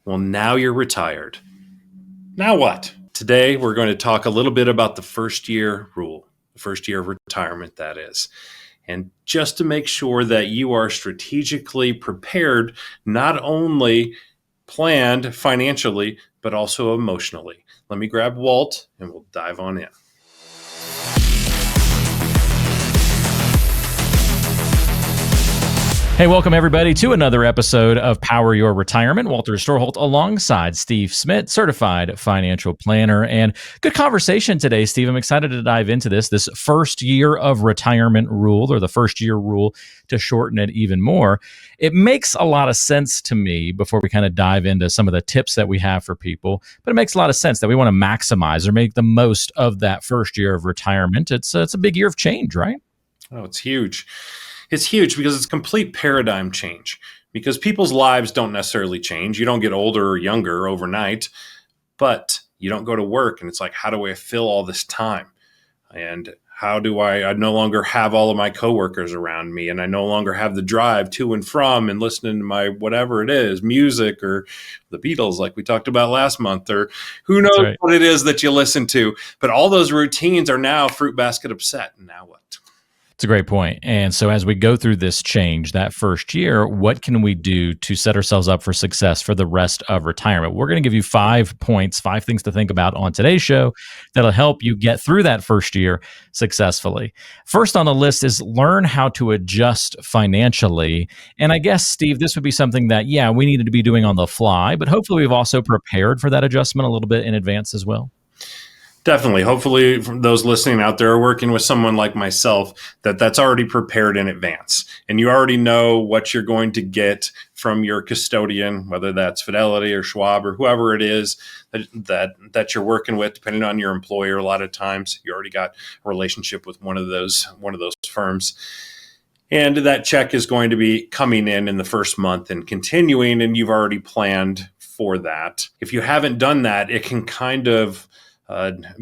Well, now you're retired. Now what? Today, we're going to talk a little bit about the first year rule, the first year of retirement, that is. And just to make sure that you are strategically prepared, not only planned financially, but also emotionally. Let me grab Walt and we'll dive on in. Hey, welcome everybody to another episode of Power Your Retirement. Walter Storholt alongside Steve Smith, certified financial planner. And good conversation today, Steve. I'm excited to dive into this first year of retirement rule, or the first year rule to shorten it even more. It makes a lot of sense to me before we kind of dive into some of the tips that we have for people, but it makes a lot of sense that we want to maximize or make the most of that first year of retirement. It's a big year of change, right? Oh, it's huge. It's huge because it's a complete paradigm change, because people's lives don't necessarily change. You don't get older or younger overnight, but you don't go to work and it's like, how do I fill all this time? And how do I no longer have all of my coworkers around me, and I no longer have the drive to and from and listening to my whatever it is, music or the Beatles like we talked about last month, or who knows right. What it is that you listen to. But all those routines are now fruit basket upset. And now what? It's a great point. And so as we go through this change, that first year, what can we do to set ourselves up for success for the rest of retirement? We're going to give you 5 points, 5 things to think about on today's show that'll help you get through that first year successfully. First on the list is learn how to adjust financially. And I guess, Steve, this would be something that, we needed to be doing on the fly, but hopefully we've also prepared for that adjustment a little bit in advance as well. Definitely. Hopefully those listening out there are working with someone like myself that's already prepared in advance. And you already know what you're going to get from your custodian, whether that's Fidelity or Schwab or whoever it is that you're working with, depending on your employer. A lot of times you already got a relationship with one of those firms. And that check is going to be coming in the first month and continuing, and you've already planned for that. If you haven't done that, it can kind of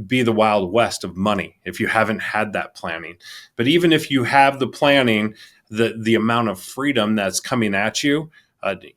be the Wild West of money if you haven't had that planning. But even if you have the planning, the amount of freedom that's coming at you,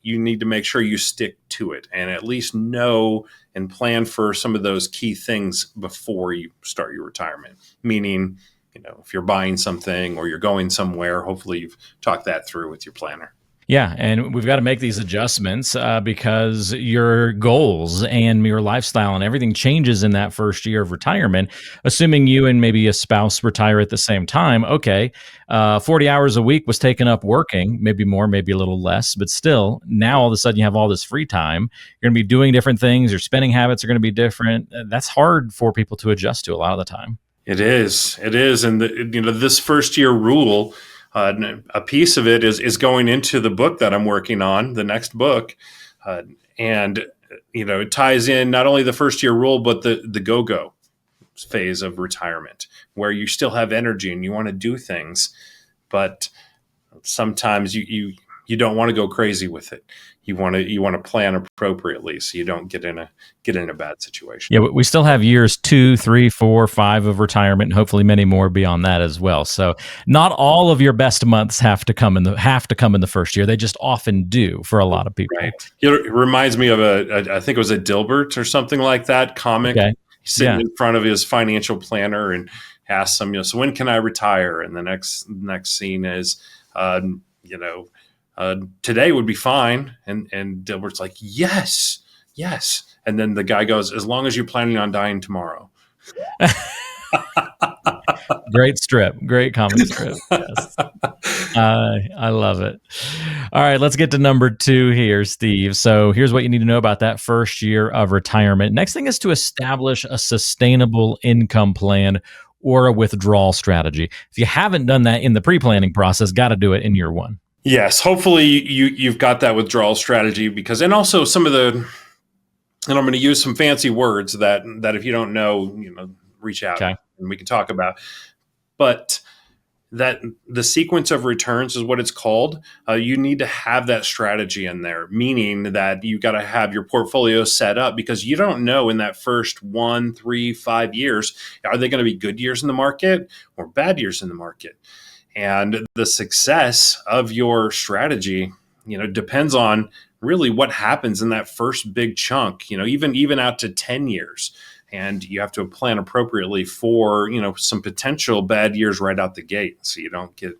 you need to make sure you stick to it and at least know and plan for some of those key things before you start your retirement. Meaning, if you're buying something or you're going somewhere, hopefully you've talked that through with your planner. Yeah, and we've got to make these adjustments because your goals and your lifestyle and everything changes in that first year of retirement. Assuming you and maybe a spouse retire at the same time, 40 hours a week was taken up working, maybe more, maybe a little less, but still, now all of a sudden you have all this free time. You're going to be doing different things. Your spending habits are going to be different. That's hard for people to adjust to a lot of the time. It is. And this first year rule, a piece of it is going into the book that I'm working on, the next book. And it ties in not only the first year rule, but the go-go phase of retirement, where you still have energy and you want to do things, but sometimes you don't want to go crazy with it. You want to plan appropriately so you don't get in a bad situation. Yeah, we still have years 2, 3, 4, 5 of retirement, and hopefully many more beyond that as well. So not all of your best months have to come in the first year. They just often do for a lot of people. Right. It reminds me of I think it was a Dilbert or something like that comic. Okay. He's sitting in front of his financial planner and asks him, so when can I retire? And the next scene is, today would be fine. And Dilbert's like, yes. And then the guy goes, as long as you're planning on dying tomorrow. Great strip. Great comic strip. Yes. I love it. All right, let's get to number 2 here, Steve. So here's what you need to know about that first year of retirement. Next thing is to establish a sustainable income plan or a withdrawal strategy. If you haven't done that in the pre-planning process, got to do it in year 1. Yes, hopefully you've got that withdrawal strategy and also some of and I'm going to use some fancy words that if you don't know, reach out and we can talk about. But that the sequence of returns is what it's called. You need to have that strategy in there, meaning that you got to have your portfolio set up because you don't know in that first 1, 3, 5 years, are they going to be good years in the market or bad years in the market? And the success of your strategy, depends on really what happens in that first big chunk, even out to 10 years. And you have to plan appropriately for, some potential bad years right out the gate, so you don't get,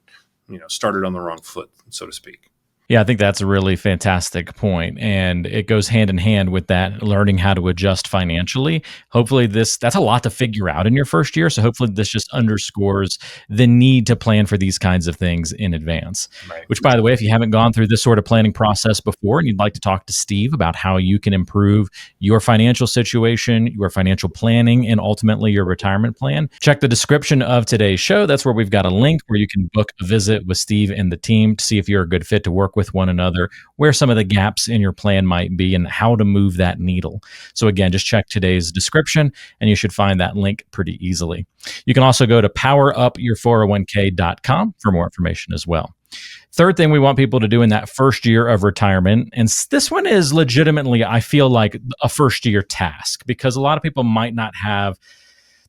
started on the wrong foot, so to speak. Yeah, I think that's a really fantastic point, and it goes hand in hand with that learning how to adjust financially. Hopefully that's a lot to figure out in your first year, so hopefully this just underscores the need to plan for these kinds of things in advance. Right. Which, by the way, if you haven't gone through this sort of planning process before and you'd like to talk to Steve about how you can improve your financial situation, your financial planning, and ultimately your retirement plan, check the description of today's show. That's where we've got a link where you can book a visit with Steve and the team to see if you're a good fit to work with one another, where some of the gaps in your plan might be, and how to move that needle. So again, just check today's description and you should find that link pretty easily. You can also go to powerupyour401k.com for more information as well. Third thing we want people to do in that first year of retirement, and this one is legitimately, I feel like, a first year task, because a lot of people might not have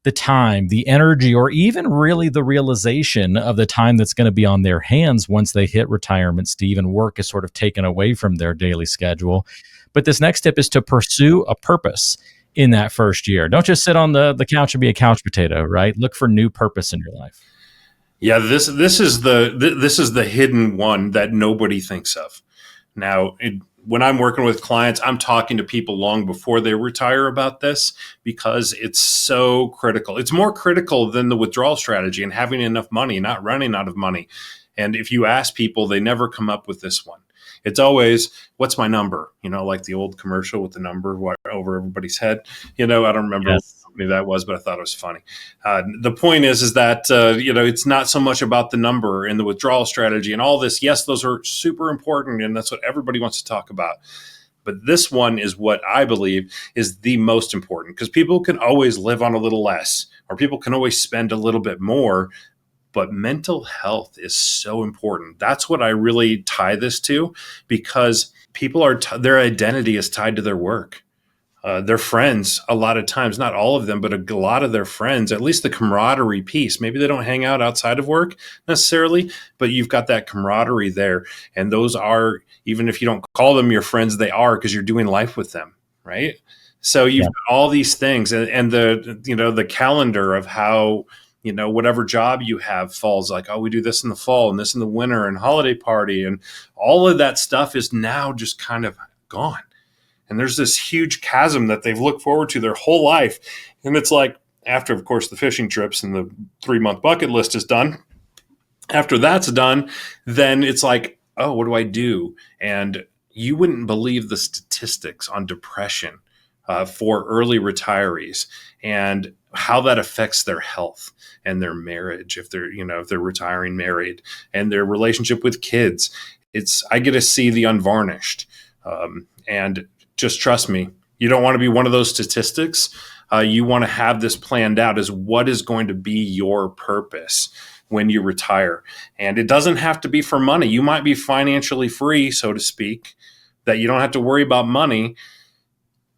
the time, the energy, or even really the realization of the time that's going to be on their hands once they hit retirement, Steve, and work is sort of taken away from their daily schedule. But this next tip is to pursue a purpose in that first year. Don't just sit on the couch and be a couch potato, right? Look for new purpose in your life. Yeah, this is the hidden one that nobody thinks of. Now, when I'm working with clients, I'm talking to people long before they retire about this, because it's so critical. It's more critical than the withdrawal strategy and having enough money, not running out of money. And if you ask people, they never come up with this one. It's always, what's my number? Like the old commercial with the number over everybody's head. I don't remember Yes. what company that was, but I thought it was funny. The point is that, it's not so much about the number and the withdrawal strategy and all this. Yes, those are super important, and that's what everybody wants to talk about. But this one is what I believe is the most important, because people can always live on a little less, or people can always spend a little bit more. But mental health is so important. That's what I really tie this to, because people their identity is tied to their work. Their friends, a lot of times, not all of them, but a lot of their friends, at least the camaraderie piece. Maybe they don't hang out outside of work necessarily, but you've got that camaraderie there. And those are, even if you don't call them your friends, they are, because you're doing life with them, right? So you've got all these things, and the calendar of how, whatever job you have falls, like, oh, we do this in the fall and this in the winter and holiday party. And all of that stuff is now just kind of gone. And there's this huge chasm that they've looked forward to their whole life. And it's like, after, of course, the fishing trips and the 3-month bucket list is done, after that's done, then it's like, oh, what do I do? And you wouldn't believe the statistics on depression for early retirees, and how that affects their health and their marriage, if they're retiring married, and their relationship with kids. I get to see the unvarnished. And just trust me, you don't want to be one of those statistics. You want to have this planned out as what is going to be your purpose when you retire. And it doesn't have to be for money. You might be financially free, so to speak, that you don't have to worry about money,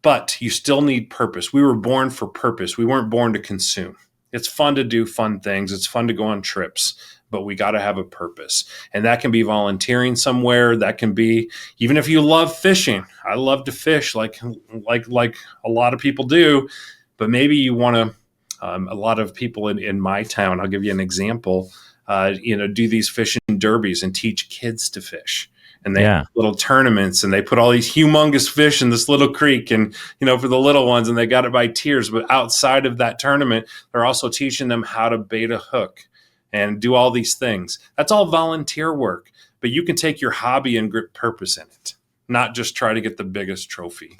but you still need purpose. We were born for purpose. We weren't born to consume. It's fun to do fun things. It's fun to go on trips, but we got to have a purpose. And that can be volunteering somewhere. That can be, even if you love fishing. I love to fish like a lot of people do, but maybe you want to, a lot of people in my town, I'll give you an example, do these fishing derbies and teach kids to fish. And they have little tournaments, and they put all these humongous fish in this little creek, and, for the little ones, and they got it by tiers. But outside of that tournament, they're also teaching them how to bait a hook and do all these things. That's all volunteer work, but you can take your hobby and grip purpose in it, not just try to get the biggest trophy,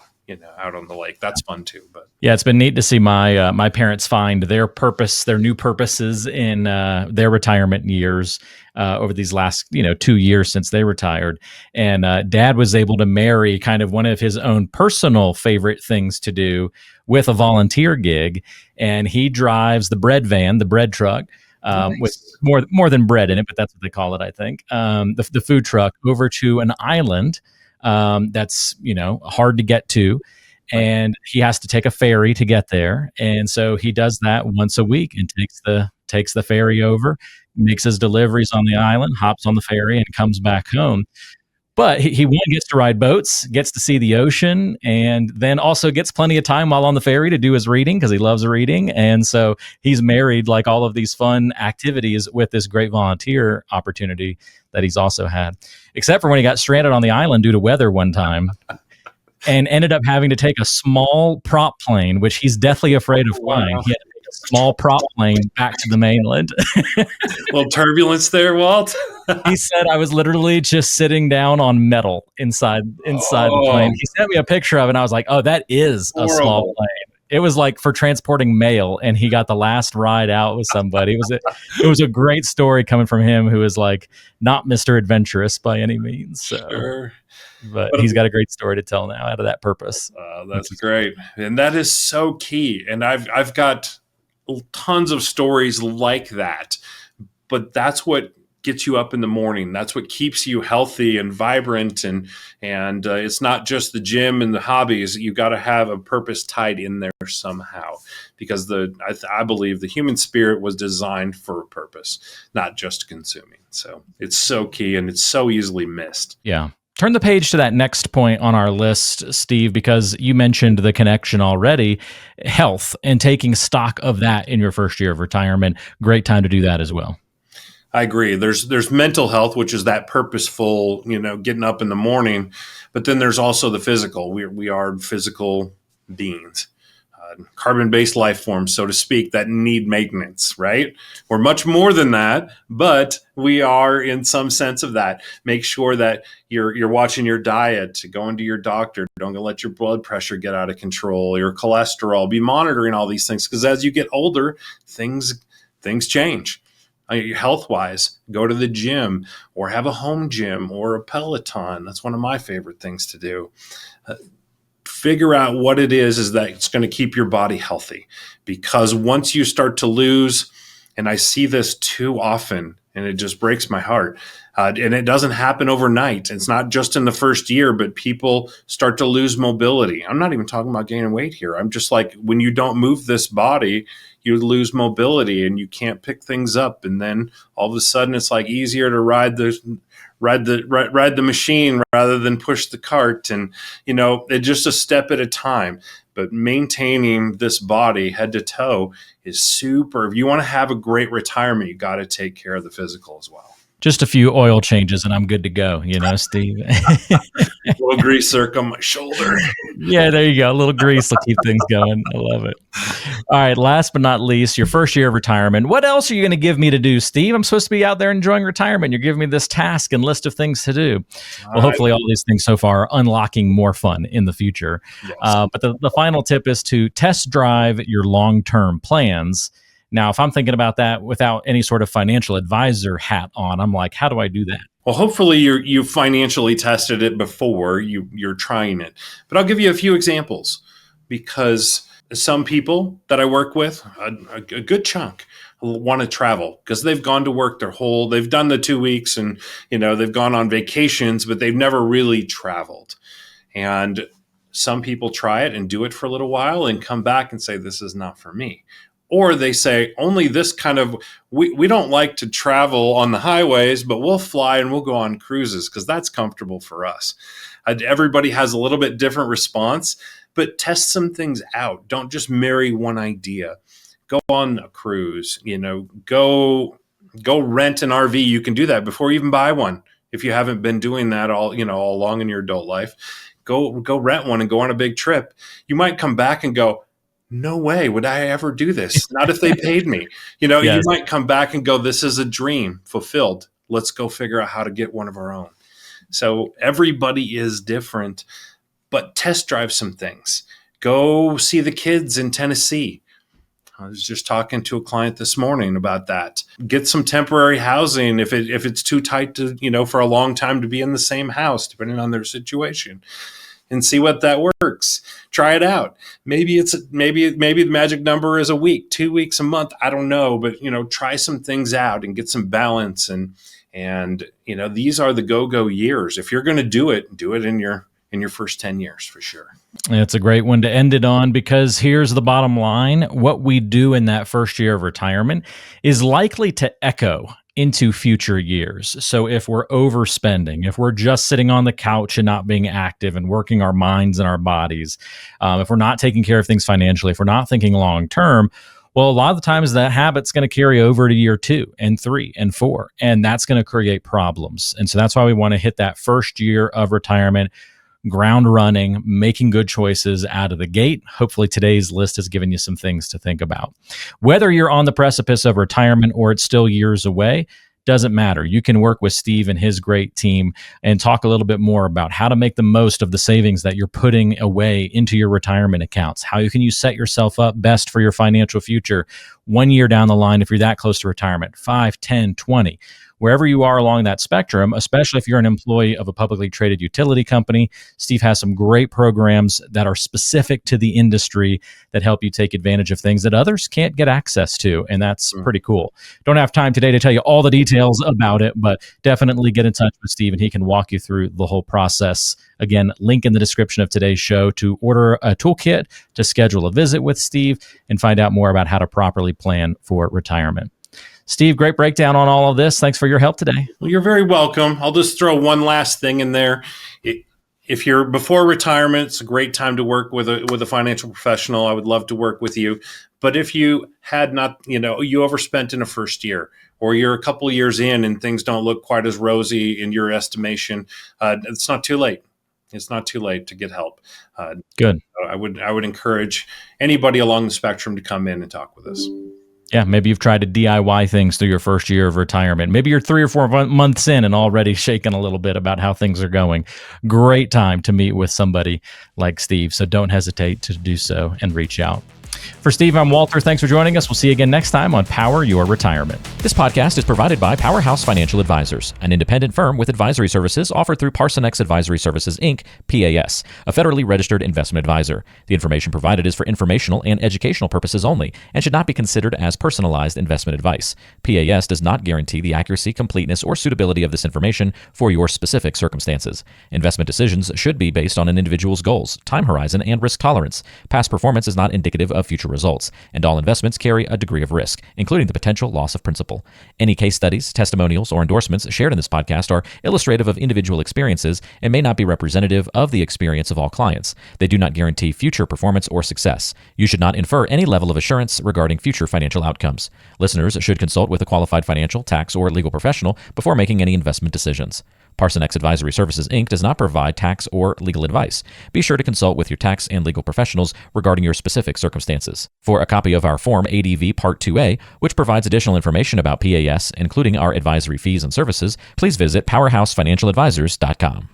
out on the lake. That's fun too. But yeah, it's been neat to see my parents find their purpose, their new purposes in their retirement years over these last 2 years since they retired. And Dad was able to marry kind of one of his own personal favorite things to do with a volunteer gig, and he drives the bread van, the bread truck. Nice. With more than bread in it, but that's what they call it, I think. The food truck over to an island that's hard to get to, and he has to take a ferry to get there. And so he does that once a week and takes the ferry over, makes his deliveries on the island, hops on the ferry, and comes back home. But he one gets to ride boats, gets to see the ocean, and then also gets plenty of time while on the ferry to do his reading because he loves reading. And so he's married like all of these fun activities with this great volunteer opportunity that he's also had, except for when he got stranded on the island due to weather one time and ended up having to take a small prop plane, which he's deathly afraid of flying. Wow. He had to take a small prop plane back to the mainland. A little turbulence there, Walt. He said I was literally just sitting down on metal inside the plane. He sent me a picture of it, and I was like, oh, that is a small plane. It was like for transporting mail, and he got the last ride out with somebody. It was a great story coming from him, who is like not Mr. Adventurous by any means. So. Sure. But he's got a great story to tell now out of that purpose. That's great. And that is so key. And I've got tons of stories like that. But that's what gets you up in the morning. That's what keeps you healthy and vibrant. And it's not just the gym and the hobbies. You got to have a purpose tied in there somehow, because I believe the human spirit was designed for a purpose, not just consuming. So it's so key, and it's so easily missed. Yeah. Turn the page to that next point on our list, Steve, because you mentioned the connection already, health, and taking stock of that in your first year of retirement. Great time to do that as well. I agree. There's mental health, which is that purposeful, getting up in the morning, but then there's also the physical. We are physical beings, carbon-based life forms, so to speak, that need maintenance, right? We're much more than that, but we are in some sense of that. Make sure that you're watching your diet, going to your doctor. Don't let your blood pressure get out of control, your cholesterol. Be monitoring all these things, because as you get older, things change. Health-wise, go to the gym or have a home gym or a Peloton. That's one of my favorite things to do. Figure out what it is that it's going to keep your body healthy, because once you start to lose, and I see this too often, and it just breaks my heart, and it doesn't happen overnight. It's not just in the first year, but people start to lose mobility. I'm not even talking about gaining weight here. I'm just like, when you don't move this body, you lose mobility and you can't pick things up. And then all of a sudden it's like easier to ride the machine rather than push the cart. And, it's just a step at a time. But maintaining this body head to toe is super. If you want to have a great retirement, you got to take care of the physical as well. Just a few oil changes and I'm good to go, Steve. A little grease circ on my shoulder. Yeah, there you go. A little grease will keep things going. I love it. All right, last but not least, your first year of retirement. What else are you going to give me to do, Steve? I'm supposed to be out there enjoying retirement. You're giving me this task and list of things to do. Well, hopefully all these things so far are unlocking more fun in the future. Yes. But the final tip is to test drive your long-term plans. Now, if I'm thinking about that without any sort of financial advisor hat on, I'm like, how do I do that? Well, hopefully you financially tested it before you're trying it. But I'll give you a few examples, because some people that I work with, a good chunk, want to travel because they've gone to work they've done the 2 weeks and, they've gone on vacations, but they've never really traveled. And some people try it and do it for a little while and come back and say, this is not for me. Or they say, only this kind of, we don't like to travel on the highways, but we'll fly and we'll go on cruises because that's comfortable for us. Everybody has a little bit different response, but test some things out. Don't just marry one idea. Go on a cruise, go rent an RV. You can do that before you even buy one. If you haven't been doing that all along in your adult life, go rent one and go on a big trip. You might come back and go, no way would I ever do this. Not if they paid me. Yes. You might come back and go, this is a dream fulfilled. Let's go figure out how to get one of our own. So everybody is different, but test drive some things. Go see the kids in Tennessee. I was just talking to a client this morning about that. Get some temporary housing if it's too tight to, for a long time to be in the same house, depending on their situation. And see what that works. Try it out. Maybe the magic number is a week, 2 weeks, a month. I don't know, but try some things out and get some balance. And these are the go-go years. If you're going to do it in your first 10 years for sure. It's a great one to end it on, because here's the bottom line. What we do in that first year of retirement is likely to echo into future years. So if we're overspending, if we're just sitting on the couch and not being active and working our minds and our bodies, if we're not taking care of things financially, if we're not thinking long term, well, a lot of the times that habit's going to carry over to year 2 and 3 and 4, and that's going to create problems. And so that's why we want to hit that first year of retirement ground running, making good choices out of the gate. Hopefully today's list has given you some things to think about. Whether you're on the precipice of retirement or it's still years away, doesn't matter. You can work with Steve and his great team and talk a little bit more about how to make the most of the savings that you're putting away into your retirement accounts, how you set yourself up best for your financial future 1 year down the line if you're that close to retirement, 5, 10, 20. Wherever you are along that spectrum, especially if you're an employee of a publicly traded utility company, Steve has some great programs that are specific to the industry that help you take advantage of things that others can't get access to. And that's pretty cool. Don't have time today to tell you all the details about it, but definitely get in touch with Steve and he can walk you through the whole process. Again, link in the description of today's show to order a toolkit, to schedule a visit with Steve, and find out more about how to properly plan for retirement. Steve, great breakdown on all of this. Thanks for your help today. Well, you're very welcome. I'll just throw one last thing in there. If you're before retirement, it's a great time to work with a financial professional. I would love to work with you. But if you had not, you overspent in a first year, or you're a couple years in and things don't look quite as rosy in your estimation, it's not too late. It's not too late to get help. Good. I would encourage anybody along the spectrum to come in and talk with us. Yeah, maybe you've tried to DIY things through your first year of retirement. Maybe you're 3 or 4 months in and already shaking a little bit about how things are going. Great time to meet with somebody like Steve. So don't hesitate to do so and reach out. For Steve, I'm Walter. Thanks for joining us. We'll see you again next time on Power Your Retirement. This podcast is provided by Powerhouse Financial Advisors, an independent firm with advisory services offered through PG&E Advisory Services Inc., PAS, a federally registered investment advisor. The information provided is for informational and educational purposes only and should not be considered as personalized investment advice. PAS does not guarantee the accuracy, completeness, or suitability of this information for your specific circumstances. Investment decisions should be based on an individual's goals, time horizon, and risk tolerance. Past performance is not indicative of future results, and all investments carry a degree of risk, including the potential loss of principal. Any case studies, testimonials, or endorsements shared in this podcast are illustrative of individual experiences and may not be representative of the experience of all clients. They do not guarantee future performance or success. You should not infer any level of assurance regarding future financial outcomes. Listeners should consult with a qualified financial, tax, or legal professional before making any investment decisions. PG&E Advisory Services Inc. does not provide tax or legal advice. Be sure to consult with your tax and legal professionals regarding your specific circumstances. For a copy of our Form ADV Part 2A, which provides additional information about PAS, including our advisory fees and services, please visit PowerhouseFinancialAdvisors.com.